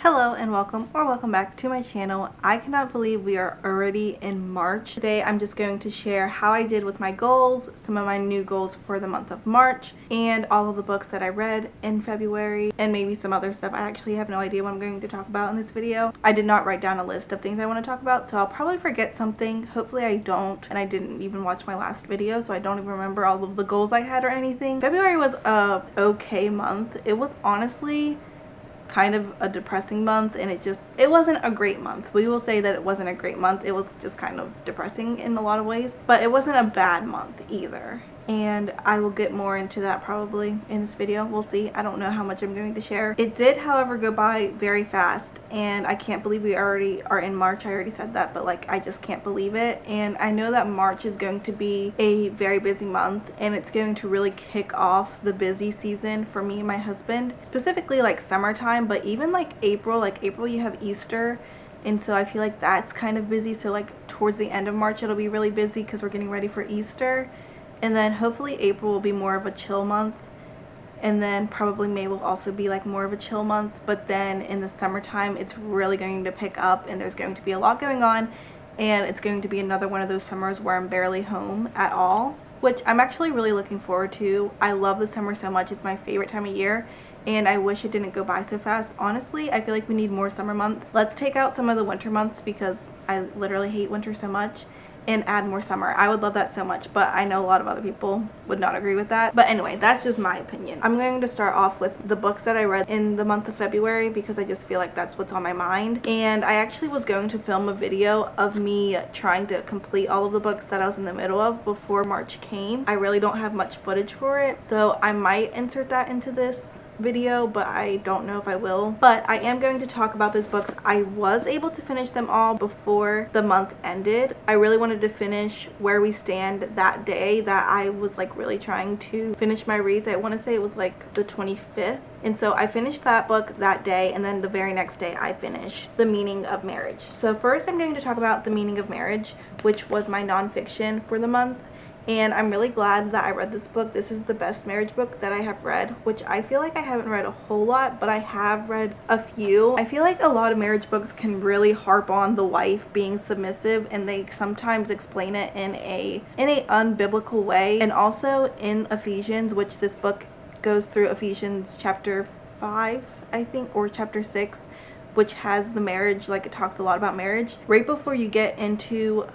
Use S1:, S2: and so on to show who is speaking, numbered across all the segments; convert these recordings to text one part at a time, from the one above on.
S1: Hello and welcome back to my channel. I cannot believe we are already in March. Today I'm just going to share how I did with my goals, some of my new goals for the month of March, and all of the books that I read in February, and maybe some other stuff. I actually have no idea what I'm going to talk about in this video. I did not write down a list of things I want to talk about, so I'll probably forget something. Hopefully I don't, and I didn't even watch my last video, so I don't even remember all of the goals I had or anything. February was a okay month. It was honestly kind of a depressing month, and it wasn't a great month. We will say that it wasn't a great month. It was just kind of depressing in a lot of ways, but it wasn't a bad month either, and I will get more into that probably in this video. We'll see. I don't know how much I'm going to share. It did, however, go by very fast, and I can't believe we already are in March. I already said that, but like I just can't believe it. And I know that March is going to be a very busy month, and it's going to really kick off the busy season for me and my husband, specifically like summertime, but even like April you have Easter, and so I feel like that's kind of busy. So like towards the end of March it'll be really busy because we're getting ready for Easter. And then hopefully April will be more of a chill month. And then probably May will also be like more of a chill month. But then in the summertime, it's really going to pick up, and there's going to be a lot going on. And it's going to be another one of those summers where I'm barely home at all, which I'm actually really looking forward to. I love the summer so much. It's my favorite time of year, and I wish it didn't go by so fast. Honestly, I feel like we need more summer months. Let's take out some of the winter months because I literally hate winter so much, and add more summer. I would love that so much, but I know a lot of other people would not agree with that. But anyway, that's just my opinion. I'm going to start off with the books that I read in the month of February because I just feel like that's what's on my mind. And I actually was going to film a video of me trying to complete all of the books that I was in the middle of before March came. I really don't have much footage for it, so I might insert that into this video, but I don't know if I will. But I am going to talk about those books. I was able to finish them all before the month ended. I really wanted to finish Where We Stand that day that I was like really trying to finish my reads. I want to say it was like the 25th. And so I finished that book that day, and then the very next day I finished The Meaning of Marriage. So first I'm going to talk about The Meaning of Marriage, which was my nonfiction for the month. And I'm really glad that I read this book. This is the best marriage book that I have read, which I feel like I haven't read a whole lot, but I have read a few. I feel like a lot of marriage books can really harp on the wife being submissive, and they sometimes explain it in a unbiblical way. And also in Ephesians, which this book goes through Ephesians chapter 5, I think, or chapter 6, which has the marriage, like it talks a lot about marriage. Right before you get into,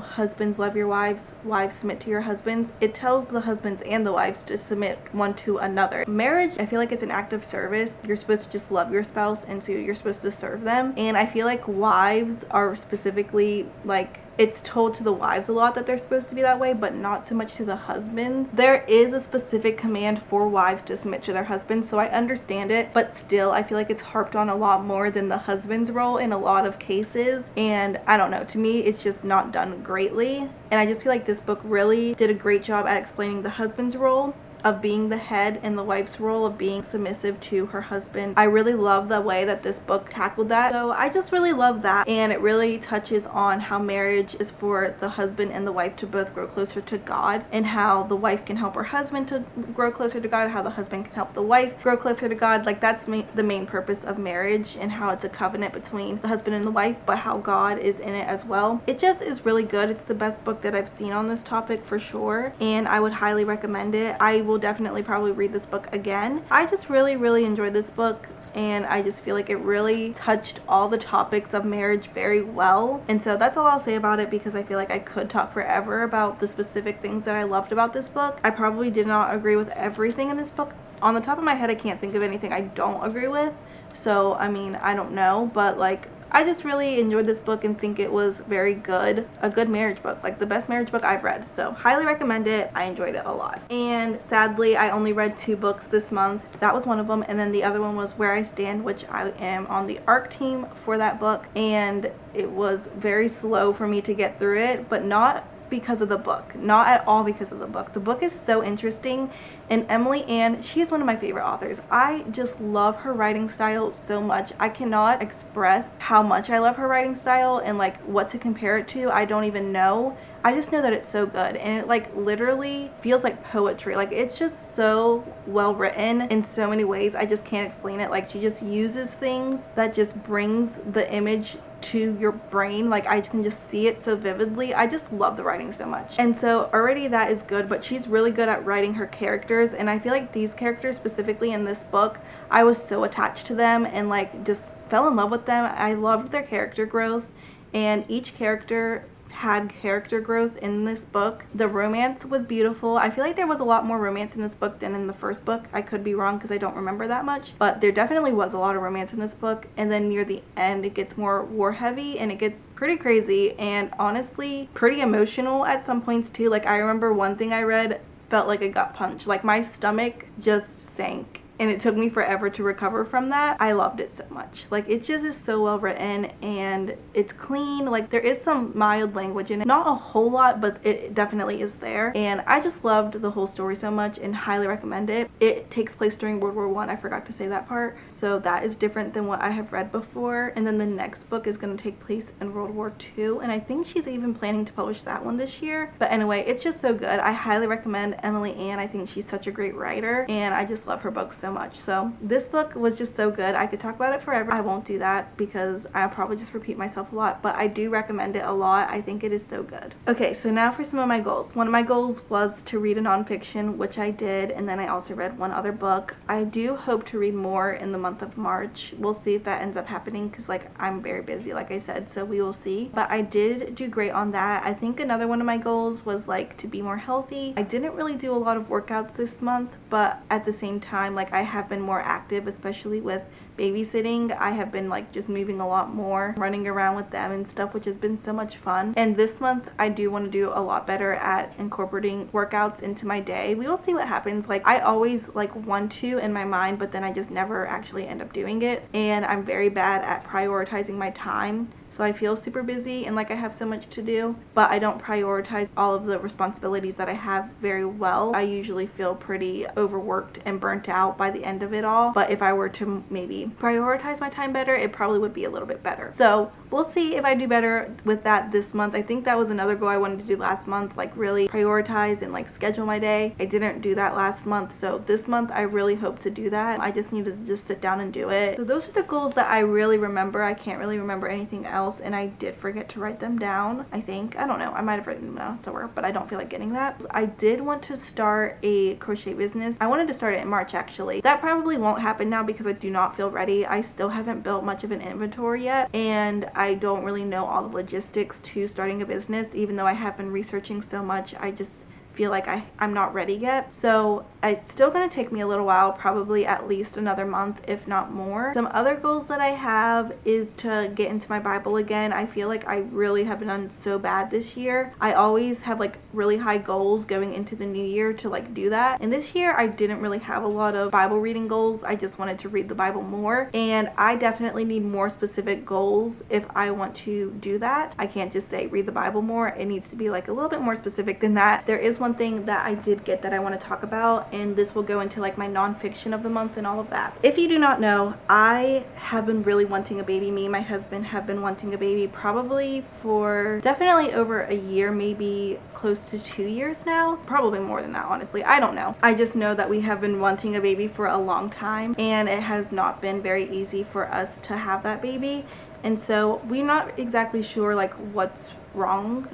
S1: husbands love your wives, wives submit to your husbands, it tells the husbands and the wives to submit one to another. Marriage, I feel like it's an act of service. You're supposed to just love your spouse, and so you're supposed to serve them. And I feel like wives are specifically like, it's told to the wives a lot that they're supposed to be that way, but not so much to the husbands. There is a specific command for wives to submit to their husbands, so I understand it, but still I feel like it's harped on a lot more than the husband's role in a lot of cases. And I don't know, to me it's just not done greatly, and I just feel like this book really did a great job at explaining the husband's role of being the head and the wife's role of being submissive to her husband. I really love the way that this book tackled that. So I just really love that, and it really touches on how marriage is for the husband and the wife to both grow closer to God, and how the wife can help her husband to grow closer to God, how the husband can help the wife grow closer to God. Like that's the main purpose of marriage, and how it's a covenant between the husband and the wife, but how God is in it as well. It just is really good. It's the best book that I've seen on this topic for sure, and I would highly recommend it. I will definitely probably read this book again. I just really enjoyed this book, and I just feel like it really touched all the topics of marriage very well. And so that's all I'll say about it, because I feel like I could talk forever about the specific things that I loved about this book. I probably did not agree with everything in this book. On the top of my head, I can't think of anything I don't agree with. So I mean, I don't know, but like I just really enjoyed this book and think it was very good. A good marriage book, like the best marriage book I've read. So highly recommend it. I enjoyed it a lot. And sadly, I only read 2 books this month. That was one of them. And then the other one was Where I Stand, which I am on the ARC team for that book. And it was very slow for me to get through it, but not because of the book, not at all because of the book. The book is so interesting, and Emily Ann, she's one of my favorite authors. I just love her writing style so much. I cannot express how much I love her writing style and like what to compare it to. I don't even know. I just know that it's so good, and it like literally feels like poetry. Like it's just so well written in so many ways. I just can't explain it. Like she just uses things that just brings the image to your brain. Like I can just see it so vividly. I just love the writing so much. And so already that is good, but she's really good at writing her characters, and I feel like these characters specifically in this book, I was so attached to them and like just fell in love with them. I loved their character growth, and each character had character growth in this book. The romance was beautiful. I feel like there was a lot more romance in this book than in the first book. I could be wrong because I don't remember that much, but there definitely was a lot of romance in this book. And then near the end, it gets more war heavy and it gets pretty crazy and honestly pretty emotional at some points too. Like I remember one thing I read felt like a gut punch. Like my stomach just sank, and it took me forever to recover from that. I loved it so much. Like it just is so well written and it's clean. Like there is some mild language in it, not a whole lot, but it definitely is there. And I just loved the whole story so much and highly recommend it. It takes place during World War I. I forgot to say that part. So that is different than what I have read before. And then the next book is going to take place in World War II. And I think she's even planning to publish that one this year. But anyway, it's just so good. I highly recommend Emily Ann. I think she's such a great writer and I just love her books so much. So this book was just so good. I could talk about it forever. I won't do that because I'll probably just repeat myself a lot, but I do recommend it a lot. I think it is so good. Okay, so now for some of my goals. One of my goals was to read a nonfiction, which I did, and then I also read one other book. I do hope to read more in the month of March. We'll see if that ends up happening because like I'm very busy, like I said, so we will see. But I did do great on that. I think another one of my goals was like to be more healthy. I didn't really do a lot of workouts this month, but at the same time, like I have been more active, especially with babysitting. I have been like just moving a lot more, running around with them and stuff, which has been so much fun. And this month I do want to do a lot better at incorporating workouts into my day. We will see what happens. Like I always like want to in my mind, but then I just never actually end up doing it. And I'm very bad at prioritizing my time. So I feel super busy and like I have so much to do, but I don't prioritize all of the responsibilities that I have very well. I usually feel pretty overworked and burnt out by the end of it all. But if I were to maybe prioritize my time better, it probably would be a little bit better. So we'll see if I do better with that this month. I think that was another goal I wanted to do last month, like really prioritize and like schedule my day. I didn't do that last month, so this month I really hope to do that. I just need to just sit down and do it. So those are the goals that I really remember. I can't really remember anything else, and I did forget to write them down. I think, I don't know, I might have written them down somewhere, but I don't feel like getting that. I did want to start a crochet business. I wanted to start it in March actually. That probably won't happen now because I do not feel ready. I still haven't built much of an inventory yet, and I don't really know all the logistics to starting a business. Even though I have been researching so much, I just feel like I'm not ready yet. So it's still going to take me a little while, probably at least another month, if not more. Some other goals that I have is to get into my Bible again. I feel like I really have done so bad this year. I always have like really high goals going into the new year to like do that. And this year I didn't really have a lot of Bible reading goals. I just wanted to read the Bible more. And I definitely need more specific goals if I want to do that. I can't just say read the Bible more. It needs to be like a little bit more specific than that. There is one thing that I did get that I want to talk about, and this will go into like my nonfiction of the month and all of that. If you do not know, I have been really wanting a baby. Me and my husband have been wanting a baby probably for definitely over a year, maybe close to 2 years now. Probably more than that, honestly. I don't know. I just know that we have been wanting a baby for a long time, and it has not been very easy for us to have that baby. And so we're not exactly sure like what's wrong.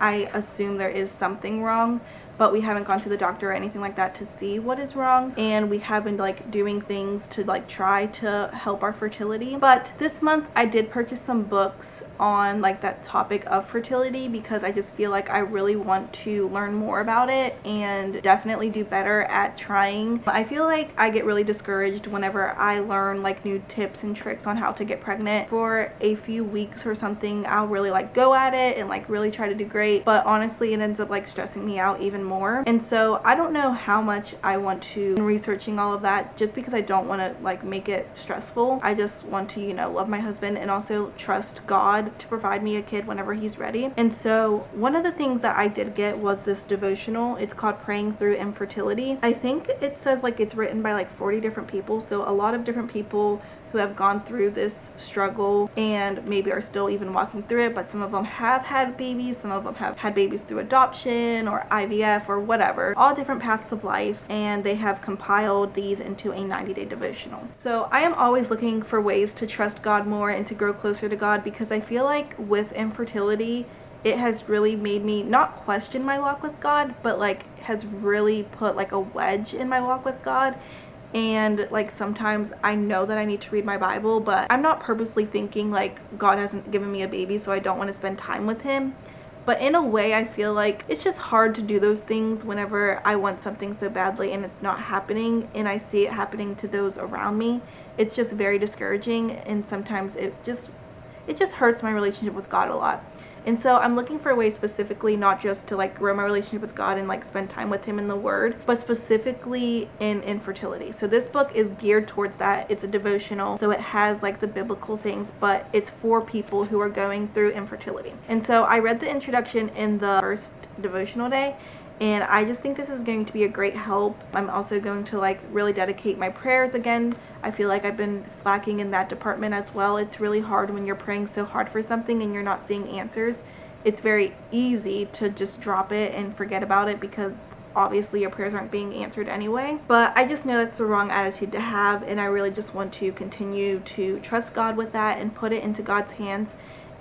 S1: I assume there is something wrong, but we haven't gone to the doctor or anything like that to see what is wrong, and we have been like doing things to like try to help our fertility. But this month I did purchase some books on like that topic of fertility because I just feel like I really want to learn more about it and definitely do better at trying. I feel like I get really discouraged whenever I learn like new tips and tricks on how to get pregnant it for a few weeks or something, I'll really like go at it and like really try to do great, but honestly it ends up like stressing me out even more. And so I don't know how much I want to researching all of that, just because I don't want to like make it stressful. I just want to, you know, love my husband and also trust God to provide me a kid whenever he's ready. And so one of the things that I did get was this devotional. It's called Praying Through Infertility. I think it says like it's written by like 40 different people, so a lot of different people who have gone through this struggle and maybe are still even walking through it, but some of them have had babies, some of them have had babies through adoption or IVF or whatever, all different paths of life, and they have compiled these into a 90-day devotional. So I am always looking for ways to trust God more and to grow closer to God, because I feel like with infertility, it has really made me not question my walk with God, but like has really put like a wedge in my walk with God. And like sometimes I know that I need to read my Bible, but I'm not purposely thinking like God hasn't given me a baby so I don't want to spend time with him. But in a way, I feel like it's just hard to do those things whenever I want something so badly and it's not happening, and I see it happening to those around me. It's just very discouraging, and sometimes it just hurts my relationship with God a lot. And so I'm looking for ways specifically, not just to like grow my relationship with God and like spend time with him in the word, but specifically in infertility. So this book is geared towards that. It's a devotional, so it has like the biblical things, but it's for people who are going through infertility. And so I read the introduction in the first devotional day, and I just think this is going to be a great help. I'm also going to like really dedicate my prayers again. I feel like I've been slacking in that department as well. It's really hard when you're praying so hard for something and you're not seeing answers. It's very easy to just drop it and forget about it, because obviously your prayers aren't being answered anyway. But I just know that's the wrong attitude to have, and I really just want to continue to trust God with that and put it into God's hands,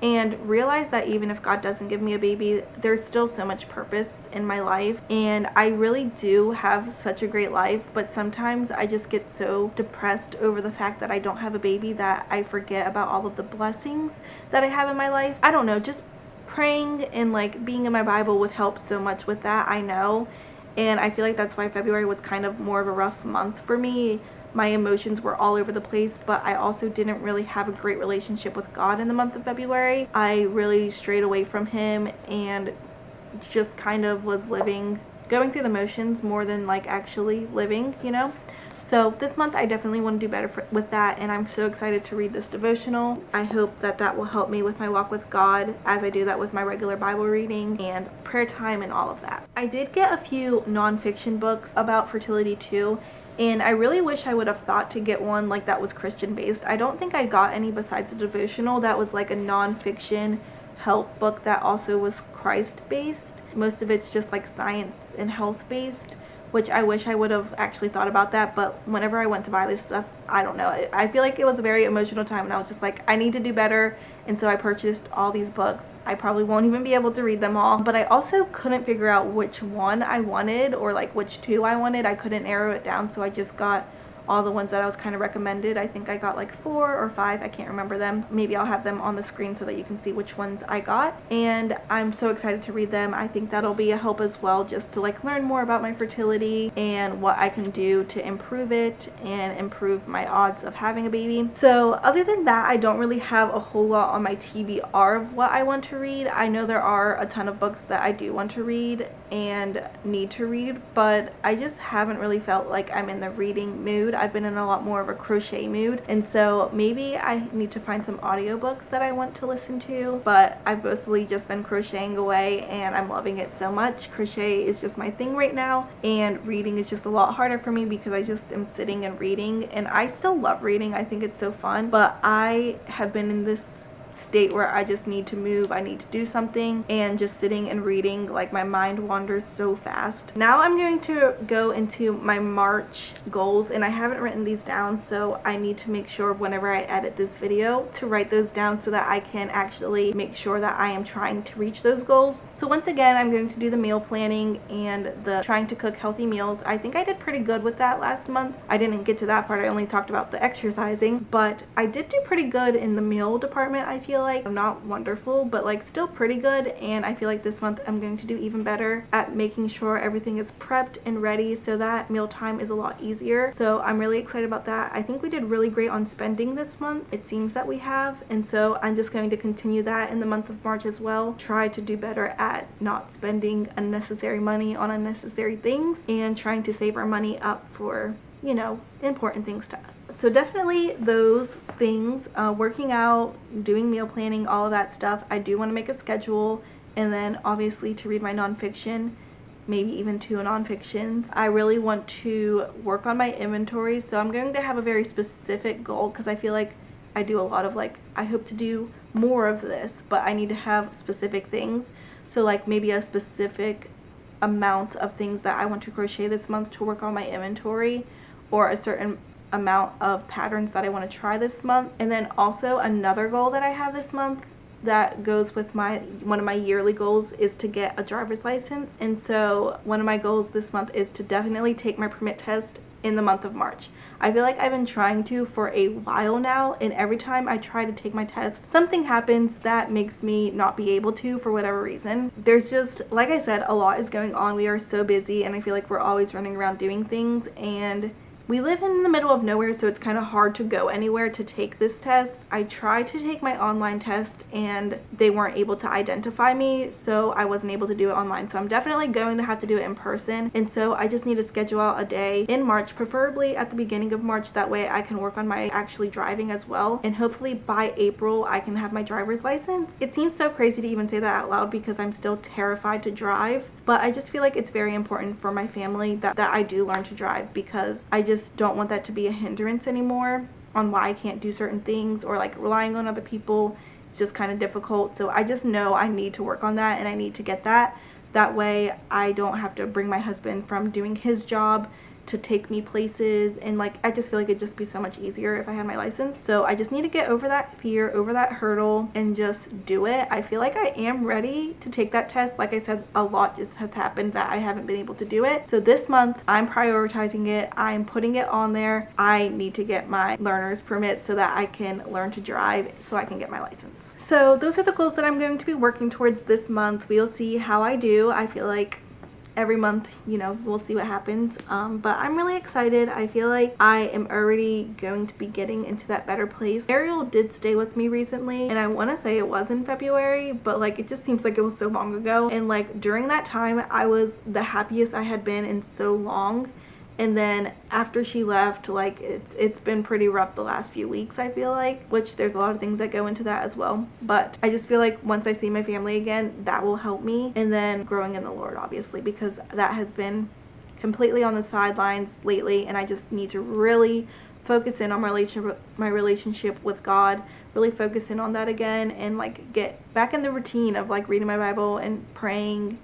S1: and realize that even if God doesn't give me a baby, there's still so much purpose in my life. And I really do have such a great life, but sometimes I just get so depressed over the fact that I don't have a baby that I forget about all of the blessings that I have in my life. I don't know, just praying and like being in my Bible would help so much with that, I know. And I feel like that's why February was kind of more of a rough month for me. My emotions were all over the place, but I also didn't really have a great relationship with God in the month of February. I really strayed away from him and just kind of was going through the motions more than like actually living, you know? So this month I definitely want to do better with that, and I'm so excited to read this devotional. I hope that that will help me with my walk with God as I do that with my regular Bible reading and prayer time and all of that. I did get a few nonfiction books about fertility too, and I really wish I would have thought to get one like that was Christian based. I don't think I got any besides the devotional that was like a nonfiction help book that also was Christ based. Most of it's just like science and health based, which I wish I would have actually thought about that. But whenever I went to buy this stuff, I don't know, I feel like it was a very emotional time, and I was just like, I need to do better. And so I purchased all these books. I probably won't even be able to read them all, but I also couldn't figure out which one I wanted, or like which two I wanted. I couldn't narrow it down, so I just got all the ones that I was kind of recommended. I think I got like 4 or 5, I can't remember them. Maybe I'll have them on the screen so that you can see which ones I got, and I'm so excited to read them. I think that'll be a help as well, just to like learn more about my fertility and what I can do to improve it and improve my odds of having a baby. So other than that, I don't really have a whole lot on my TBR of what I want to read. I know there are a ton of books that I do want to read and need to read, but I just haven't really felt like I'm in the reading mood. I've been in a lot more of a crochet mood, and so maybe I need to find some audiobooks that I want to listen to, but I've mostly just been crocheting away and I'm loving it so much. Crochet is just my thing right now, and reading is just a lot harder for me because I just am sitting and reading, and I still love reading. I think it's so fun, but I have been in this state where I just need to move, I need to do something, and just sitting and reading, like my mind wanders so fast. Now I'm going to go into my March goals, and I haven't written these down, so I need to make sure whenever I edit this video to write those down so that I can actually make sure that I am trying to reach those goals. So once again, I'm going to do the meal planning and the trying to cook healthy meals. I think I did pretty good with that last month. I didn't get to that part, I only talked about the exercising, but I did do pretty good in the meal department, I feel like. I'm not wonderful, but like still pretty good, and I feel like this month I'm going to do even better at making sure everything is prepped and ready so that mealtime is a lot easier. So I'm really excited about that. I think we did really great on spending this month. It seems that we have, and so I'm just going to continue that in the month of March as well. Try to do better at not spending unnecessary money on unnecessary things and trying to save our money up for, you know, important things to us. So definitely those things, working out, doing meal planning, all of that stuff. I do want to make a schedule, and then obviously to read my nonfiction, maybe even 2 nonfictions. I really want to work on my inventory, so I'm going to have a very specific goal because I feel like I do a lot of like, I hope to do more of this, but I need to have specific things. So like maybe a specific amount of things that I want to crochet this month to work on my inventory, or a certain amount of patterns that I want to try this month. And then also another goal that I have this month that goes with one of my yearly goals is to get a driver's license. And so one of my goals this month is to definitely take my permit test in the month of March. I feel like I've been trying to for a while now, and every time I try to take my test, something happens that makes me not be able to for whatever reason. There's just, like I said, a lot is going on. We are so busy, and I feel like we're always running around doing things, and we live in the middle of nowhere, so it's kind of hard to go anywhere to take this test. I tried to take my online test and they weren't able to identify me, so I wasn't able to do it online. So I'm definitely going to have to do it in person. And so I just need to schedule out a day in March, preferably at the beginning of March. That way I can work on my actually driving as well. And hopefully by April I can have my driver's license. It seems so crazy to even say that out loud because I'm still terrified to drive, but I just feel like it's very important for my family that I do learn to drive, because I just don't want that to be a hindrance anymore on why I can't do certain things, or like relying on other people. It's just kind of difficult. So I just know I need to work on that, and I need to get that. That way I don't have to bring my husband from doing his job to take me places, and like I just feel like it'd just be so much easier if I had my license. So I just need to get over that fear, over that hurdle, and just do it. I feel like I am ready to take that test. Like I said, a lot just has happened that I haven't been able to do it. So this month I'm prioritizing it. I'm putting it on there. I need to get my learner's permit so that I can learn to drive, so I can get my license. So those are the goals that I'm going to be working towards this month. We'll see how I do. I feel like every month, you know, we'll see what happens, but I'm really excited. I feel like I am already going to be getting into that better place. Ariel did stay with me recently, and I want to say it was in February, but like it just seems like it was so long ago. And like during that time I was the happiest I had been in so long. And then after she left, like it's been pretty rough the last few weeks, I feel like, which there's a lot of things that go into that as well. But I just feel like once I see my family again, that will help me. And then growing in the Lord, obviously, because that has been completely on the sidelines lately, and I just need to really focus in on my relationship with God, really focus in on that again, and like get back in the routine of like reading my Bible and praying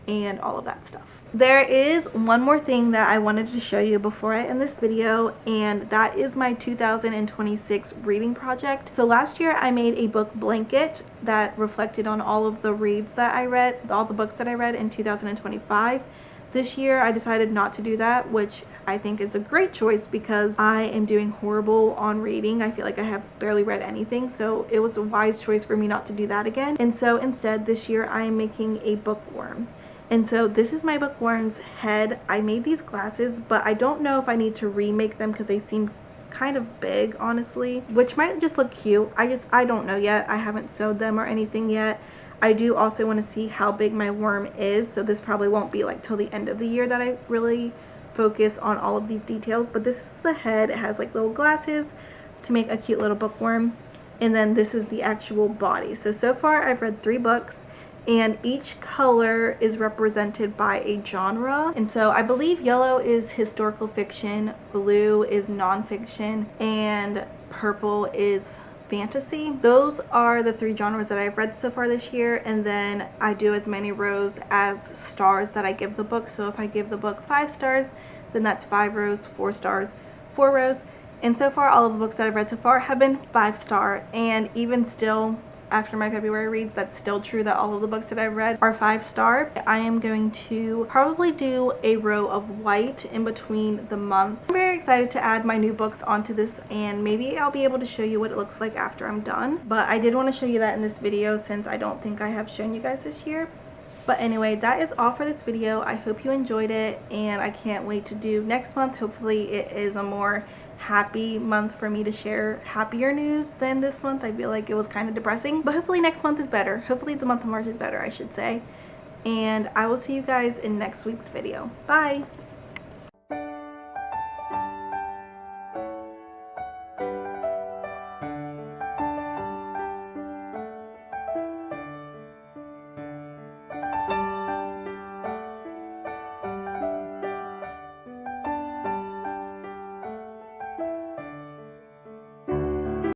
S1: and all of that stuff. There is one more thing that I wanted to show you before I end this video, and that is my 2026 reading project. So last year I made a book blanket that reflected on all of the reads that I read, all the books that I read in 2025. This year I decided not to do that, which I think is a great choice because I am doing horrible on reading. I feel like I have barely read anything, so it was a wise choice for me not to do that again. And so instead this year I am making a bookworm. And so this is my bookworm's head. I made these glasses, but I don't know if I need to remake them because they seem kind of big, honestly, which might just look cute. I don't know yet. I haven't sewed them or anything yet. I do also want to see how big my worm is, so this probably won't be like till the end of the year that I really focus on all of these details. But this is the head. It has like little glasses to make a cute little bookworm, and then this is the actual body. So far I've read 3 books, and each color is represented by a genre. And so I believe yellow is historical fiction, blue is nonfiction, and purple is fantasy. Those are the 3 genres that I've read so far this year, and then I do as many rows as stars that I give the book. So if I give the book 5 stars, then that's 5 rows, 4 stars, 4 rows. And so far all of the books that I've read so far have been 5-star, and even still after my February reads. That's still true that all of the books that I've read are 5-star. I am going to probably do a row of white in between the months. I'm very excited to add my new books onto this, and maybe I'll be able to show you what it looks like after I'm done. But I did want to show you that in this video since I don't think I have shown you guys this year. But anyway, that is all for this video. I hope you enjoyed it, and I can't wait to do next month. Hopefully it is a more happy month for me to share happier news than this month. I feel like it was kind of depressing, but hopefully next month is better. Hopefully the month of March is better, I should say. And I will see you guys in next week's video. Bye!